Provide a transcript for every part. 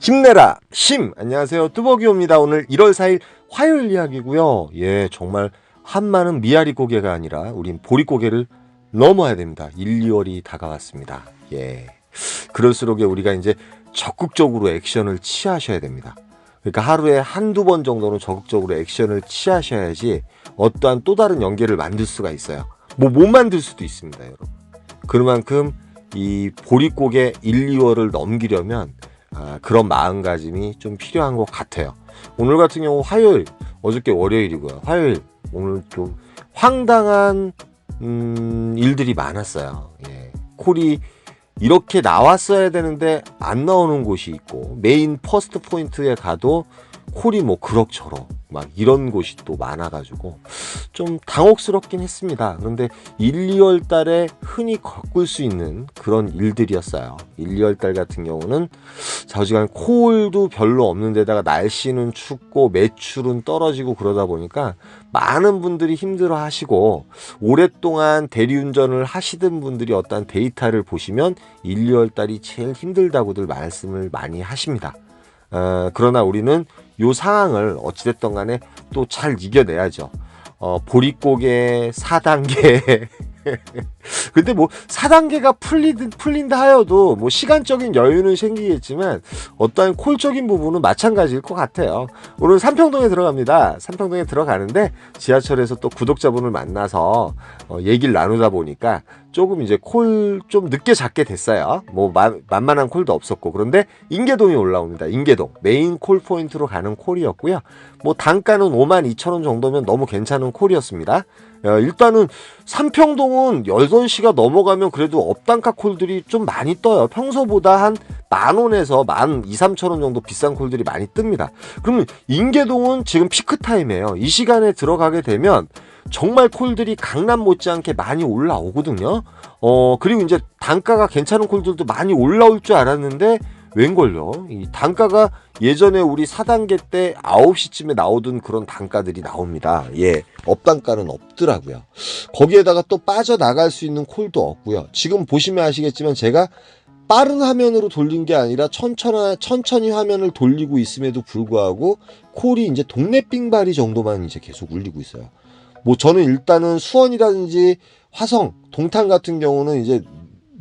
힘내라 심! 안녕하세요, 뚜벅이옵니다. 오늘 1월 4일 화요일 이야기고요. 예, 정말 한마는 미아리 고개가 아니라 우린 보리 고개를 넘어야 됩니다. 1, 2월이 다가왔습니다. 예, 그럴수록 우리가 이제 적극적으로 액션을 취하셔야 됩니다. 그러니까 하루에 한두 번 정도는 적극적으로 액션을 취하셔야지 어떠한 또 다른 연계를 만들 수가 있어요. 못 만들 수도 있습니다, 여러분. 그만큼 이 보릿고개 1, 2월을 넘기려면 그런 마음가짐이 좀 필요한 것 같아요. 오늘 같은 경우 화요일, 어저께 월요일이고요. 화요일, 오늘 좀 황당한 일들이 많았어요. 예. 콜이 이렇게 나왔어야 되는데 안 나오는 곳이 있고, 메인 퍼스트 포인트에 가도 콜이 뭐 그럭저럭 막 이런 곳이 또 많아가지고 좀 당혹스럽긴 했습니다. 그런데 1, 2월 달에 흔히 겪을 수 있는 그런 일들이었어요. 1, 2월 달 같은 경우는 좌우지간 콜도 별로 없는 데다가 날씨는 춥고 매출은 떨어지고 그러다 보니까 많은 분들이 힘들어 하시고, 오랫동안 대리운전을 하시던 분들이 어떤 데이터를 보시면 1, 2월 달이 제일 힘들다고들 말씀을 많이 하십니다. 그러나 우리는 요 상황을 어찌됐든 간에 또 잘 이겨내야죠. 보릿고개 4단계 근데 뭐 4단계가 풀린다 하여도 뭐 시간적인 여유는 생기겠지만 어떠한 콜적인 부분은 마찬가지일 것 같아요. 오늘 삼평동에 들어갑니다. 삼평동에 들어가는데 지하철에서 또 구독자분을 만나서 얘기를 나누다 보니까 조금 이제 콜 좀 늦게 잡게 됐어요. 뭐 만만한 콜도 없었고, 그런데 인계동이 올라옵니다. 인계동 메인 콜 포인트로 가는 콜이었고요. 뭐 단가는 52,000원 정도면 너무 괜찮은 콜이었습니다. 일단은 삼평동은 8시가 넘어가면 그래도 업단가 콜들이 좀 많이 떠요. 평소보다 한 10,000원에서 12,000~13,000원 정도 비싼 콜들이 많이 뜹니다. 그러면 인계동은 지금 피크타임이에요. 이 시간에 들어가게 되면 정말 콜들이 강남 못지않게 많이 올라오거든요. 그리고 이제 단가가 괜찮은 콜들도 많이 올라올 줄 알았는데 웬걸요? 이 단가가 예전에 우리 4단계 때 9시쯤에 나오던 그런 단가들이 나옵니다. 예, 업단가는 없더라고요. 거기에다가 또 빠져나갈 수 있는 콜도 없고요. 지금 보시면 아시겠지만 제가 빠른 화면으로 돌린 게 아니라 천천히 화면을 돌리고 있음에도 불구하고 콜이 이제 동네 삥바리 정도만 이제 계속 울리고 있어요. 뭐 저는 일단은 수원이라든지 화성, 동탄 같은 경우는 이제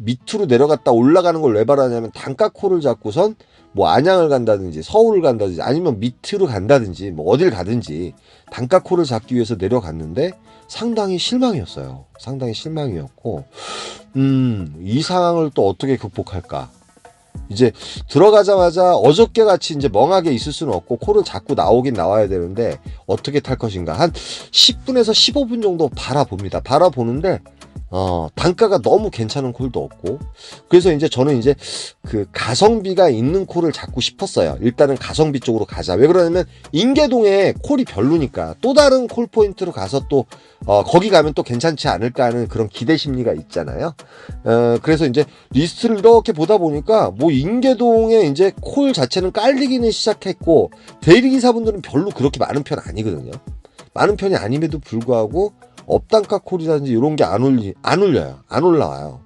밑으로 내려갔다 올라가는 걸 왜 바라냐면 단가 콜을 잡고선 뭐 안양을 간다든지 서울을 간다든지 아니면 밑으로 간다든지 뭐 어딜 가든지 단가 콜을 잡기 위해서 내려갔는데 상당히 실망이었어요. 상당히 실망이었고, 이 상황을 또 어떻게 극복할까? 이제 들어가자마자 어저께 같이 이제 멍하게 있을 수는 없고 콜을 잡고 나오긴 나와야 되는데 어떻게 탈 것인가, 한 10분에서 15분 정도 바라봅니다. 바라보는데 단가가 너무 괜찮은 콜도 없고, 그래서 이제 저는 이제 그 가성비가 있는 콜을 잡고 싶었어요. 일단은 가성비 쪽으로 가자. 왜 그러냐면 인계동에 콜이 별로니까 또 다른 콜 포인트로 가서 또 거기 가면 또 괜찮지 않을까 하는 그런 기대 심리가 있잖아요. 그래서 이제 리스트를 이렇게 보다 보니까 뭐 인계동에 이제 콜 자체는 깔리기는 시작했고 대리기사분들은 별로 그렇게 많은 편 아니거든요. 많은 편이 아님에도 불구하고 업단가 콜이라든지 이런 게 안 울려요. 안 올라와요.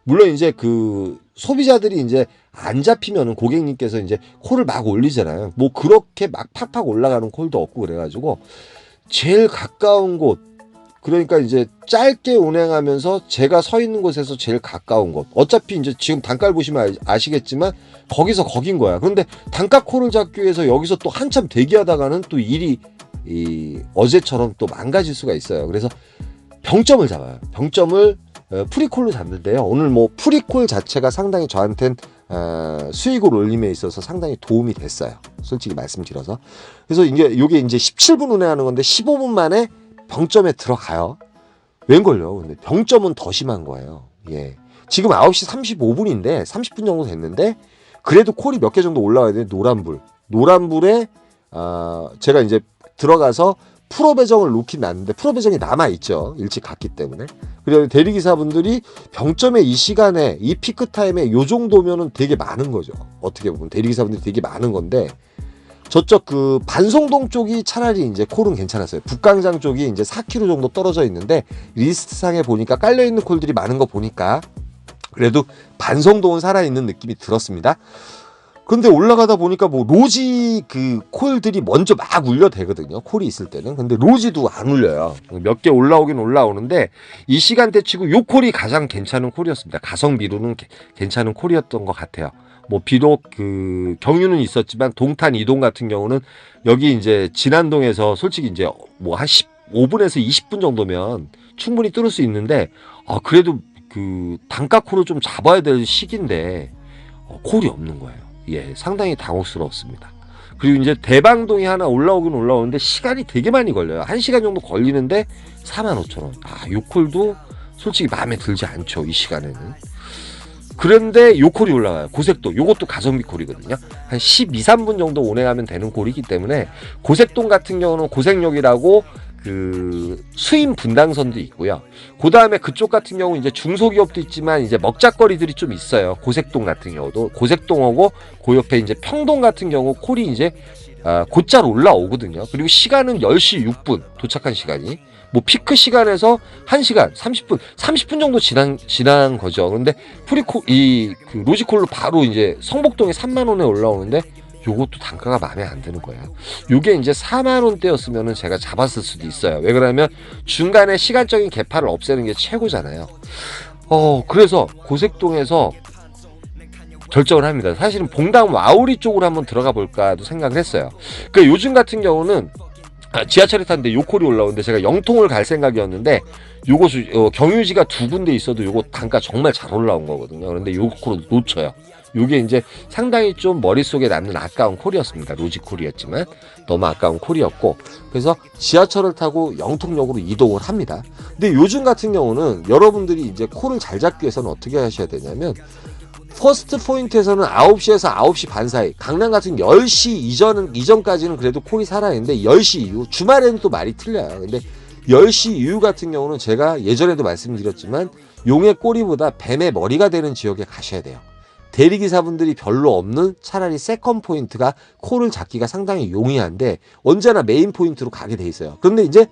물론 이제 그 소비자들이 이제 안 잡히면은 고객님께서 이제 콜을 막 올리잖아요. 뭐 그렇게 막 팍팍 올라가는 콜도 없고, 그래가지고 제일 가까운 곳, 그러니까 이제 짧게 운행하면서 제가 서 있는 곳에서 제일 가까운 곳, 어차피 이제 지금 단가를 보시면 아시겠지만 거기서 거긴 거야. 그런데 단가 콜을 잡기 위해서 여기서 또 한참 대기하다가는 또 일이 어제처럼 또 망가질 수가 있어요. 그래서 병점을 잡아요. 병점을 프리콜로 잡는데요. 오늘 뭐 프리콜 자체가 상당히 저한텐 수익을 올림에 있어서 상당히 도움이 됐어요. 솔직히 말씀드려서. 그래서 이게 이제 17분 운행하는 건데 15분 만에 병점에 들어가요. 웬걸요? 근데 병점은 더 심한 거예요. 예. 지금 9시 35분인데 30분 정도 됐는데 그래도 콜이 몇 개 정도 올라와야 돼요. 노란불에 제가 이제 들어가서 프로 배정을 놓긴 놨는데 프로 배정이 남아있죠. 일찍 갔기 때문에. 그래서 대리기사분들이 병점에 이 시간에 이 피크타임에 요 정도면은 되게 많은 거죠. 어떻게 보면 대리기사분들이 되게 많은 건데, 저쪽 그 반송동 쪽이 차라리 이제 콜은 괜찮았어요. 북광장 쪽이 이제 4km 정도 떨어져 있는데 리스트상에 보니까 깔려있는 콜들이 많은 거 보니까 그래도 반송동은 살아있는 느낌이 들었습니다. 근데 올라가다 보니까 뭐 로지 그 콜들이 먼저 막 울려대거든요. 콜이 있을 때는. 근데 로지도 안 울려요. 몇 개 올라오긴 올라오는데 이 시간대 치고 요 콜이 가장 괜찮은 콜이었습니다. 가성비로는 괜찮은 콜이었던 것 같아요. 뭐 비록 그 경유는 있었지만 동탄 이동 같은 경우는 여기 이제 진안동에서 솔직히 이제 뭐 한 15분에서 20분 정도면 충분히 뚫을 수 있는데 그래도 그 단가 콜을 좀 잡아야 될 시기인데 콜이 없는 거예요. 예, 상당히 당혹스러웠습니다. 그리고 이제 대방동이 하나 올라오긴 올라오는데 시간이 되게 많이 걸려요. 1시간 정도 걸리는데 45,000원. 요 콜도 솔직히 마음에 들지 않죠. 이 시간에는. 그런데 요 콜이 올라와요. 고색동. 요것도 가성비 콜이거든요. 한 12, 3분 정도 운행하면 되는 콜이기 때문에 고색동 같은 경우는 고색역이라고 그 수임 분당선도 있고요. 그 다음에 그쪽 같은 경우 이제 중소기업도 있지만 이제 먹자거리들이 좀 있어요. 고색동 같은 경우도 고색동하고 그 옆에 이제 평동 같은 경우 콜이 이제 곧잘 올라오거든요. 그리고 시간은 10시 6분 도착한 시간이 뭐 피크 시간에서 1시간 30분 정도 지난 거죠. 근데 프리콜 그 로지콜로 바로 이제 성복동에 3만 원에 올라오는데 요것도 단가가 마음에 안 드는 거예요. 요게 이제 4만 원대였으면은 제가 잡았을 수도 있어요. 왜 그러냐면 중간에 시간적인 개파를 없애는 게 최고잖아요. 그래서 고색동에서 결정을 합니다. 사실은 봉당 와우리 쪽으로 한번 들어가 볼까도 생각을 했어요. 그러니까 요즘 같은 경우는 지하철에 탔는데 요 콜이 올라오는데 제가 영통을 갈 생각이었는데 요거 경유지가 두 군데 있어도 요거 단가 정말 잘 올라온 거거든요. 그런데 요 콜을 놓쳐요. 요게 이제 상당히 좀 머릿속에 남는 아까운 콜이었습니다. 로지 콜이었지만 너무 아까운 콜이었고 그래서 지하철을 타고 영통역으로 이동을 합니다. 근데 요즘 같은 경우는 여러분들이 이제 콜을 잘 잡기 위해서는 어떻게 하셔야 되냐면 퍼스트 포인트에서는 9시에서 9시 반 사이, 강남 같은 10시 이전까지는 그래도 콜이 살아있는데 10시 이후, 주말에는 또 말이 틀려요. 근데 10시 이후 같은 경우는 제가 예전에도 말씀드렸지만 용의 꼬리보다 뱀의 머리가 되는 지역에 가셔야 돼요. 대리기사분들이 별로 없는 차라리 세컨 포인트가 콜을 잡기가 상당히 용이한데 언제나 메인 포인트로 가게 돼 있어요. 그런데 이제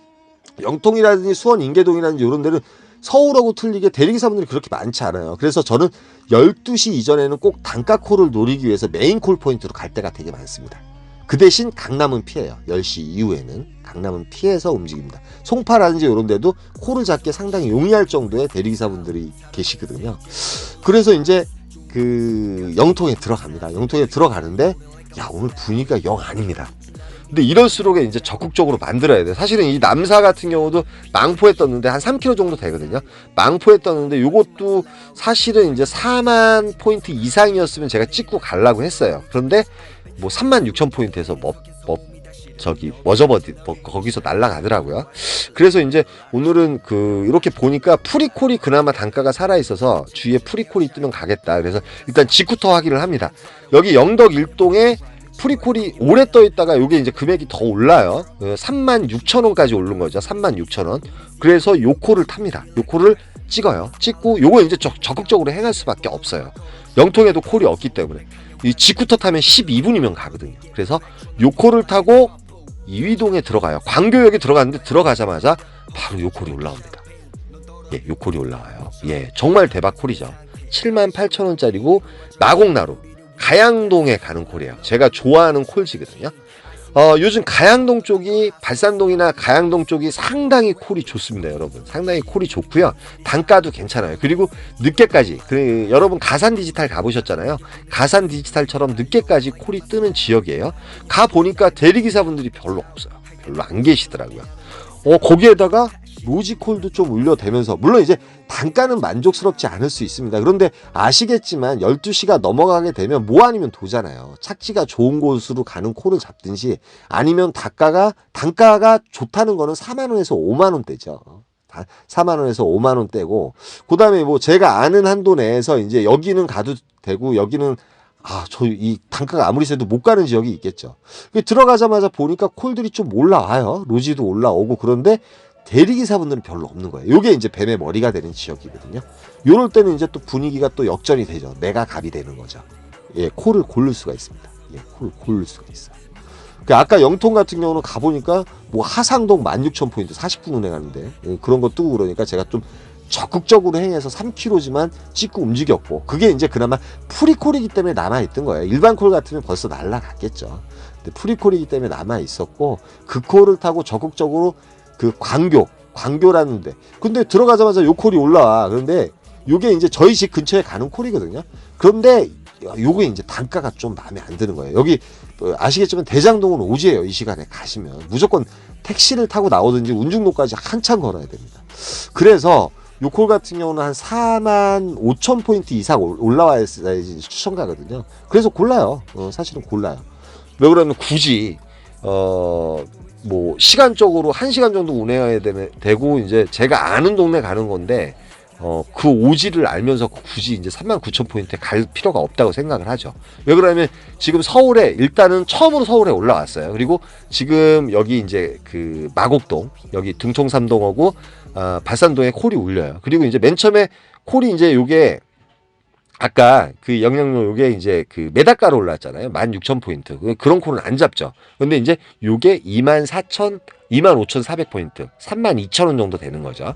영통이라든지 수원 인계동이라든지 이런 데는 서울하고 틀리게 대리기사분들이 그렇게 많지 않아요. 그래서 저는 12시 이전에는 꼭 단가 콜을 노리기 위해서 메인 콜 포인트로 갈 때가 되게 많습니다. 그 대신 강남은 피해요. 10시 이후에는 강남은 피해서 움직입니다. 송파라든지 이런 데도 콜을 잡기 상당히 용이할 정도의 대리기사분들이 계시거든요. 그래서 이제 그 영통에 들어갑니다. 영통에 들어가는데 오늘 분위기가 영 아닙니다. 근데 이럴수록 이제 적극적으로 만들어야 돼. 사실은 이 남사 같은 경우도 망포에 떴는데 한 3km 정도 되거든요. 망포에 떴는데 요것도 사실은 이제 4만 포인트 이상이었으면 제가 찍고 가려고 했어요. 그런데 뭐 36,000포인트에서 거기서 날아가더라고요. 그래서 이제 오늘은 이렇게 보니까 프리콜이 그나마 단가가 살아있어서 주위에 프리콜이 뜨면 가겠다. 그래서 일단 직후터 확인을 합니다. 여기 영덕 일동에 프리콜이 오래 떠 있다가 요게 이제 금액이 더 올라요. 36,000원까지 오른 거죠. 36,000원. 그래서 요 콜을 탑니다. 요 콜을 찍어요. 찍고 요거 이제 적극적으로 행할 수밖에 없어요. 영통에도 콜이 없기 때문에. 이 직후터 타면 12분이면 가거든요. 그래서 요 콜을 타고 이위동에 들어가요. 광교역에 들어갔는데 들어가자마자 바로 요 콜이 올라옵니다. 예, 요 콜이 올라와요. 예, 정말 대박 콜이죠. 78,000원짜리고 마곡나루 가양동에 가는 콜이에요. 제가 좋아하는 콜지거든요. 요즘 가양동 쪽이 발산동이나 가양동 쪽이 상당히 콜이 좋습니다, 여러분. 상당히 콜이 좋고요. 단가도 괜찮아요. 그리고 늦게까지 여러분 가산 디지털 가보셨잖아요. 가산 디지털처럼 늦게까지 콜이 뜨는 지역이에요. 가 보니까 대리기사분들이 별로 없어요. 별로 안 계시더라고요. 거기에다가 로지콜도 좀 울려대면서 물론 이제 단가는 만족스럽지 않을 수 있습니다. 그런데 아시겠지만 12시가 넘어가게 되면 뭐 아니면 도잖아요. 착지가 좋은 곳으로 가는 콜을 잡든지 아니면 단가가 좋다는 거는 4만 원에서 5만 원대죠. 4만 원에서 5만 원대고 그다음에 뭐 제가 아는 한도 내에서 이제 여기는 가도 되고 여기는 저 이 단가가 아무리 세도 못 가는 지역이 있겠죠. 들어가자마자 보니까 콜들이 좀 올라와요. 로지도 올라오고 그런데 대리기사분들은 별로 없는 거예요. 요게 이제 뱀의 머리가 되는 지역이거든요. 요럴 때는 이제 또 분위기가 또 역전이 되죠. 내가 갑이 되는 거죠. 예, 콜을 고를 수가 있습니다. 예, 콜을 고를 수가 있어요. 아까 영통 같은 경우는 가보니까 뭐 하상동 16,000포인트 40분 운행하는데 그런 거 뜨고 그러니까 제가 좀 적극적으로 행해서 3km지만 찍고 움직였고, 그게 이제 그나마 프리콜이기 때문에 남아있던 거예요. 일반 콜 같으면 벌써 날아갔겠죠. 근데 프리콜이기 때문에 남아있었고, 그 콜을 타고 적극적으로 그 광교라는데, 근데 들어가자마자 요 콜이 올라와. 그런데 요게 이제 저희 집 근처에 가는 콜이거든요. 그런데 요게 이제 단가가 좀 마음에 안 드는 거예요. 여기 아시겠지만 대장동은 오지예요. 이 시간에 가시면 무조건 택시를 타고 나오든지 운중로까지 한참 걸어야 됩니다. 그래서 요 콜 같은 경우는 한 45,000포인트 이상 올라와야지 추천가거든요. 그래서 골라요. 사실은 골라요. 왜 그러면 굳이 뭐 시간적으로 1시간 정도 운행해야 되고, 이제 제가 아는 동네 가는 건데 그 오지를 알면서 굳이 이제 39,000포인트에 갈 필요가 없다고 생각을 하죠. 왜 그러냐면 지금 서울에 일단은 처음으로 서울에 올라왔어요. 그리고 지금 여기 이제 그 마곡동, 여기 등촌삼동하고 발산동에 콜이 울려요. 그리고 이제 맨 처음에 콜이 이제 요게 아까 그 영양로 요게 이제 그 메다가로 올라왔잖아요. 16,000포인트. 그런 콜은 안 잡죠. 근데 이제 요게 25,400포인트, 32,000원 정도 되는 거죠.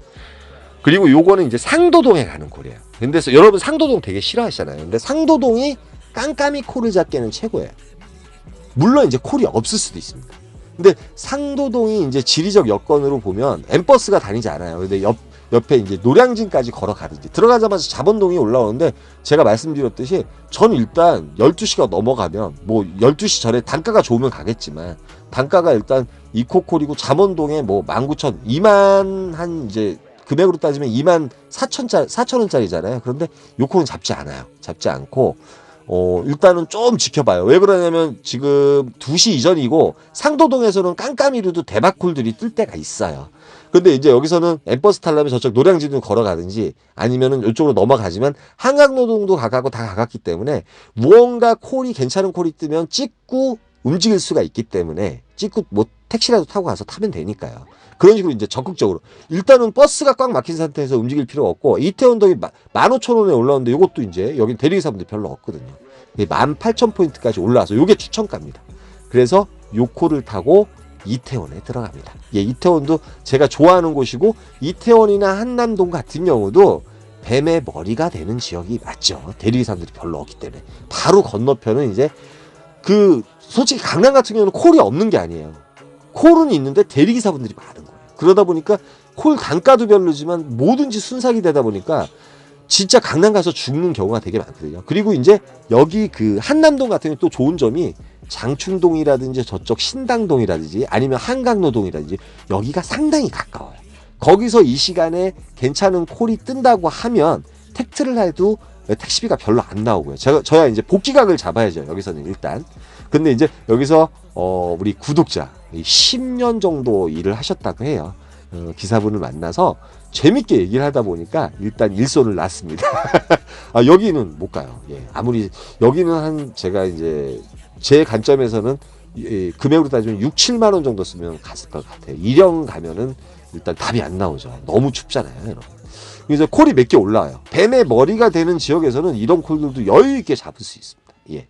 그리고 요거는 이제 상도동에 가는 콜이에요. 근데 여러분 상도동 되게 싫어하시잖아요. 근데 상도동이 깜깜이 콜을 잡기에는 최고예요. 물론 이제 콜이 없을 수도 있습니다. 근데 상도동이 이제 지리적 여건으로 보면 엠버스가 다니지 않아요. 근데 옆에 이제 노량진까지 걸어가든지, 들어가자마자 자본동이 올라오는데, 제가 말씀드렸듯이 전 일단 12시가 넘어가면 뭐 12시 전에 단가가 좋으면 가겠지만, 단가가 일단 이코콜이고 잠원동에 뭐 19,000, 2만 한 이제 금액으로 따지면 24,000원짜리잖아요. 그런데 요 콜은 잡지 않아요. 잡지 않고 일단은 좀 지켜봐요. 왜 그러냐면 지금 2시 이전이고 상도동에서는 깜깜이로도 대박콜들이 뜰 때가 있어요. 근데 이제 여기서는 엠버스 타려면 저쪽 노량진으로 걸어가든지 아니면은 이쪽으로 넘어가지만 한강노동도 가깝고 다 가깝기 때문에 무언가 콜이 괜찮은 콜이 뜨면 찍고 움직일 수가 있기 때문에 찍고 뭐 택시라도 타고 가서 타면 되니까요. 그런 식으로 이제 적극적으로 일단은 버스가 꽉 막힌 상태에서 움직일 필요가 없고, 이태원동이 15,000원에 올라오는데 이것도 이제 여긴 대리기사분들 별로 없거든요. 18,000포인트까지 올라와서 이게 추천가입니다. 그래서 요 콜을 타고 이태원에 들어갑니다. 예, 이태원도 제가 좋아하는 곳이고, 이태원이나 한남동 같은 경우도 뱀의 머리가 되는 지역이 맞죠. 대리기사분들이 별로 없기 때문에. 바로 건너편은 이제 솔직히 강남 같은 경우는 콜이 없는 게 아니에요. 콜은 있는데 대리기사분들이 많은 거예요. 그러다 보니까 콜 단가도 별로지만 뭐든지 순삭이 되다 보니까 진짜 강남 가서 죽는 경우가 되게 많거든요. 그리고 이제 여기 그 한남동 같은 경우 또 좋은 점이 장충동이라든지 저쪽 신당동이라든지 아니면 한강노동이라든지 여기가 상당히 가까워요. 거기서 이 시간에 괜찮은 콜이 뜬다고 하면 택트를 해도 택시비가 별로 안 나오고요. 저야 이제 복귀각을 잡아야죠. 여기서는 일단. 근데 이제 여기서 우리 구독자 10년 정도 일을 하셨다고 해요. 기사분을 만나서 재밌게 얘기를 하다 보니까 일단 일손을 놨습니다. 여기는 못 가요. 예, 아무리 여기는 제가 이제 제 관점에서는 금액으로 따지면 6, 7만 원 정도 쓰면 갔을 것 같아요. 일령 가면은 일단 답이 안 나오죠. 너무 춥잖아요, 여러분. 그래서 콜이 몇 개 올라와요. 뱀의 머리가 되는 지역에서는 이런 콜들도 여유 있게 잡을 수 있습니다. 예.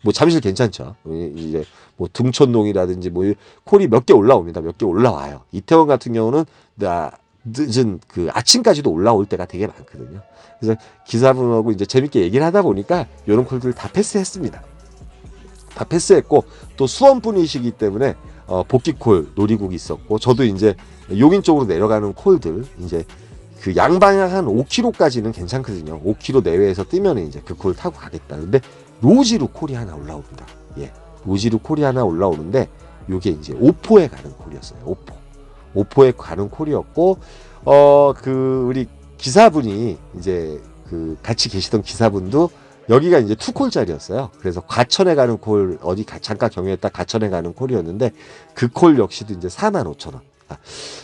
뭐 잠실 괜찮죠. 이제 뭐 등촌동이라든지 뭐 콜이 몇 개 올라옵니다. 몇 개 올라와요. 이태원 같은 경우는 늦은 그 아침까지도 올라올 때가 되게 많거든요. 그래서 기사분하고 이제 재밌게 얘기를 하다 보니까 이런 콜들 다 패스했습니다. 다 패스했고, 또 수원분이시기 때문에 복귀콜 놀이국이 있었고, 저도 이제 용인 쪽으로 내려가는 콜들 이제 그 양방향 한 5km까지는 괜찮거든요. 5km 내외에서 뜨면 이제 그 콜 타고 가겠다. 근데 로지루 콜이 하나 올라옵니다. 예, 로지루 콜이 하나 올라오는데 요게 이제 오포에 가는 콜이었어요. 오포에 가는 콜이었고, 우리 기사분이 이제 같이 계시던 기사분도 여기가 이제 2콜짜리였어요. 그래서 과천에 가는 콜, 잠깐 경유했다 과천에 가는 콜이었는데, 그 콜 역시도 이제 45,000원.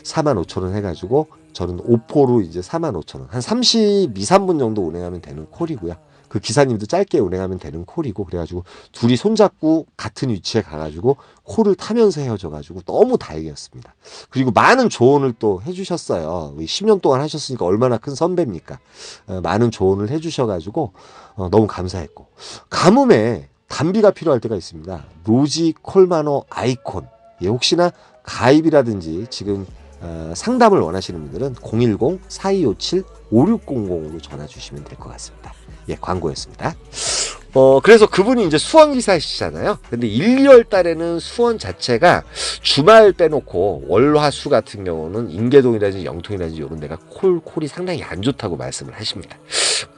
45,000원 해가지고, 저는 오포로 이제 45,000원. 한 32, 3분 정도 운행하면 되는 콜이고요. 그 기사님도 짧게 운행하면 되는 콜이고, 그래가지고 둘이 손잡고 같은 위치에 가가지고 콜을 타면서 헤어져가지고 너무 다행이었습니다. 그리고 많은 조언을 또 해주셨어요. 10년 동안 하셨으니까 얼마나 큰 선배입니까? 많은 조언을 해주셔가지고 너무 감사했고, 가뭄에 단비가 필요할 때가 있습니다. 로지 콜마노 아이콘. 예, 혹시나 가입이라든지 지금 상담을 원하시는 분들은 010-4257-5600으로 전화 주시면 될 것 같습니다. 예, 광고였습니다. 그래서 그분이 이제 수원 기사시잖아요. 근데 1, 2월 달에는 수원 자체가 주말 빼놓고 월, 화, 수 같은 경우는 인계동이라든지 영통이라든지 이런 데가 콜이 상당히 안 좋다고 말씀을 하십니다.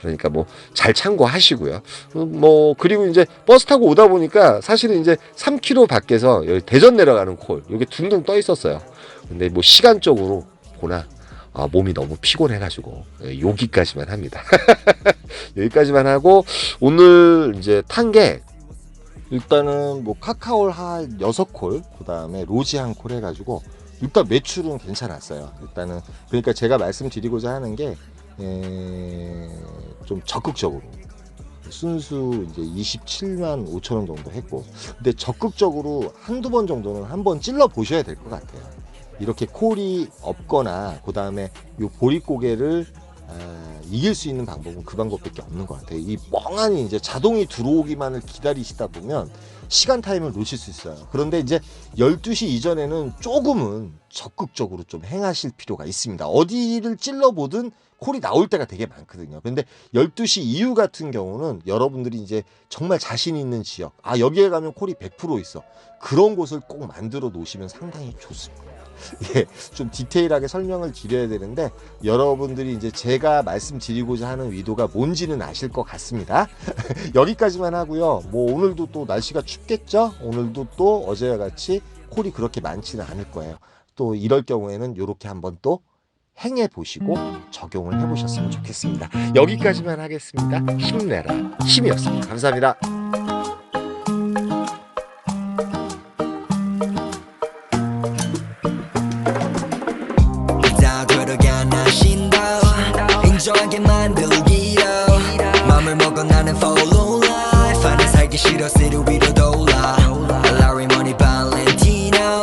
그러니까 뭐 잘 참고하시고요. 그리고 이제 버스 타고 오다 보니까 사실은 이제 3km 밖에서 여기 대전 내려가는 콜, 이게 둥둥 떠 있었어요. 근데 뭐 시간적으로 보나 몸이 너무 피곤해가지고 여기까지만 합니다. 여기까지만 하고 오늘 이제 탄 게 일단은 뭐 카카올 한 6콜, 그 다음에 로지 한 콜 해가지고 일단 매출은 괜찮았어요. 일단은 그러니까 제가 말씀드리고자 하는 게 좀 적극적으로 순수 이제 27만 5천 원 정도 했고, 근데 적극적으로 한두 번 정도는 한번 찔러 보셔야 될 것 같아요. 이렇게 콜이 없거나 그 다음에 요 보릿고개를 이길 수 있는 방법은 그 방법밖에 없는 것 같아요. 이 멍하니 이제 자동이 들어오기만을 기다리시다 보면 시간 타임을 놓칠 수 있어요. 그런데 이제 12시 이전에는 조금은 적극적으로 좀 행하실 필요가 있습니다. 어디를 찔러보든 콜이 나올 때가 되게 많거든요. 근데 12시 이후 같은 경우는 여러분들이 이제 정말 자신 있는 지역, 여기에 가면 콜이 100% 있어, 그런 곳을 꼭 만들어 놓으시면 상당히 좋습니다. 예, 좀 디테일하게 설명을 드려야 되는데 여러분들이 이제 제가 말씀드리고자 하는 의도가 뭔지는 아실 것 같습니다. 여기까지만 하고요. 뭐 오늘도 또 날씨가 춥겠죠? 오늘도 또 어제와 같이 콜이 그렇게 많지는 않을 거예요. 또 이럴 경우에는 이렇게 한번 또 행해 보시고 적용을 해 보셨으면 좋겠습니다. 여기까지만 하겠습니다. 힘내라 힘이었습니다. 감사합니다. 인정하게 만들기로 맘을 먹어 나는 follow life 안에 살기 싫어 city 위로 돌아 Larry Money Valentino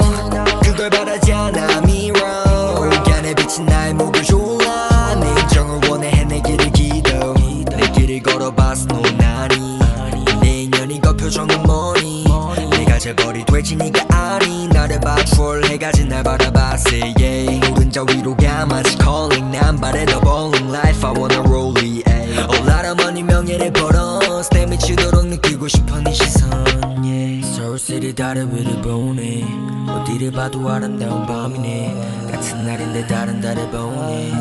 그걸 바라지 않아 mirror 안에 비친 나의 목을 졸라 내 인정을 원해 해내기를 기도 내 길을 걸어봤어 노나니 내 인연이고 표정은 뭐니 내가 재벌이 될지 네가 아니 나를 봐 troll 해가지 날 바라봤어 yeah 오른자 위로 가 마치 calling 난 바래 더 bowling life I wanna roll it all out of money 명예를 벌어 내 미치도록 느끼고 싶어 네 시선 yeah 서울시리 다른 위를 보네 어디를 봐도 아름다운 밤이네 같은 날인데 다른 달을 보네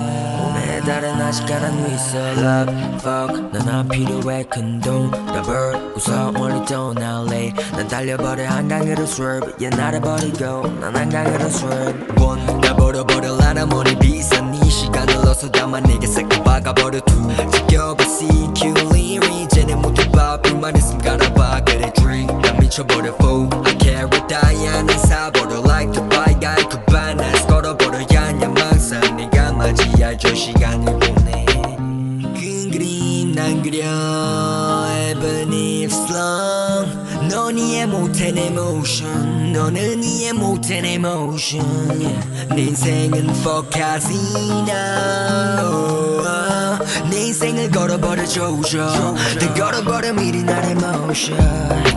오늘의 달은 아직 가라앉아 있어 love fuck 난 안 필요해 큰돈 더블 웃어 멀리 떠날래 난 달려버려 한강으로 swerve yeah 나를 버리고 난 한강으로 swerve one 날 버려버려 나라 머리 비싼 네 시간을 넣어서 담아 내게 새까 박아버려 two 지겨봐 CQ 리리 이제는 못해봐 불만 있음 갈아봐 그래 drink 난 미쳐버려 fool I carry 다이아는 사버려 like the bike guy 그 반나스 걸어버려 야냥망상 네가 맞이할 저 시간을 보내 큰 그림 난 그려 even if long 넌 이해 못해 내 motion 너는 이해 못해 내 motion 내 인생은 for casino 내 인생을 걸어버려 조져 다 걸어버려 미리 나를 motion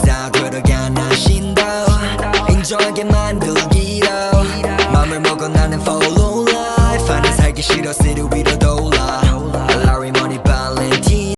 다 들어가 난 신도 인정하게 만들기로 맘을 먹어 나는 follow life 안에 살기 싫어 city